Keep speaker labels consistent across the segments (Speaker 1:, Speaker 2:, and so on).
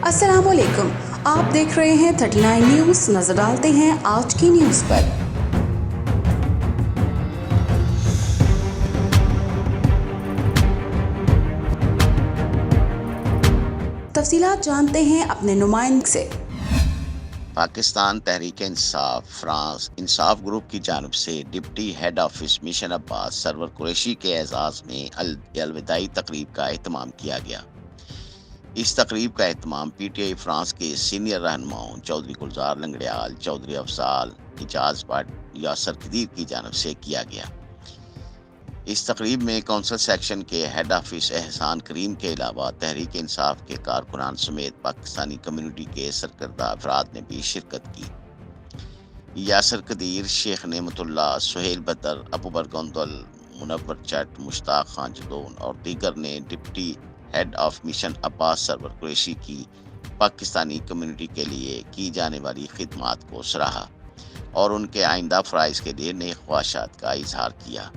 Speaker 1: السلام علیکم، آپ دیکھ رہے ہیں 39 نیوز۔ نظر ڈالتے ہیں آج کی نیوز پر۔ تفصیلات جانتے ہیں اپنے نمائندے سے۔
Speaker 2: پاکستان تحریک انصاف فرانس انصاف گروپ کی جانب سے ڈپٹی ہیڈ آفس مشن عباس سرور قریشی کے اعزاز میں الوداعی تقریب کا اہتمام کیا گیا۔ اس تقریب کا اہتمام پی ٹی آئی فرانس کے سینئر رہنماؤں چودھری گلزار لنگڑیال، چودھری افضال، اعجاز بٹ، یاسر قدیر کی جانب سے کیا گیا۔ اس تقریب میں کونسل سیکشن کے ہیڈ آفس احسان کریم کے علاوہ تحریک انصاف کے کارکنان سمیت پاکستانی کمیونٹی کے سرکردہ افراد نے بھی شرکت کی۔ یاسر قدیر، شیخ نعمت اللہ، سہیل بدر، ابوبکر گوندل، منور چٹ، مشتاق خان جدون اور دیگر نے ڈپٹی ہیڈ آف مشن عباس سرور قریشی کی پاکستانی کمیونٹی کے لیے کی جانے والی خدمات کو سراہا اور ان کے آئندہ فرائض کے لیے نیک خواہشات کا اظہار کیا۔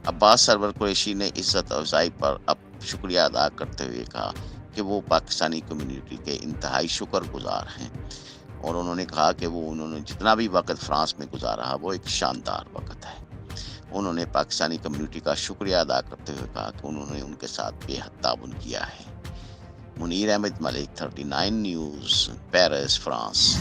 Speaker 2: عباس سرور قریشی نے عزت افزائی پر شکریہ ادا کرتے ہوئے کہا کہ وہ پاکستانی کمیونٹی کے انتہائی شکر گزار ہیں، اور انہوں نے کہا کہ انہوں نے جتنا بھی وقت فرانس میں گزارا وہ ایک شاندار وقت ہے۔ انہوں نے پاکستانی کمیونٹی کا شکریہ ادا کرتے ہوئے کہا کہ انہوں نے ان کے ساتھ بے حد تعاون کیا ہے۔ منیر احمد ملک، 39 نیوز، پیرس، فرانس۔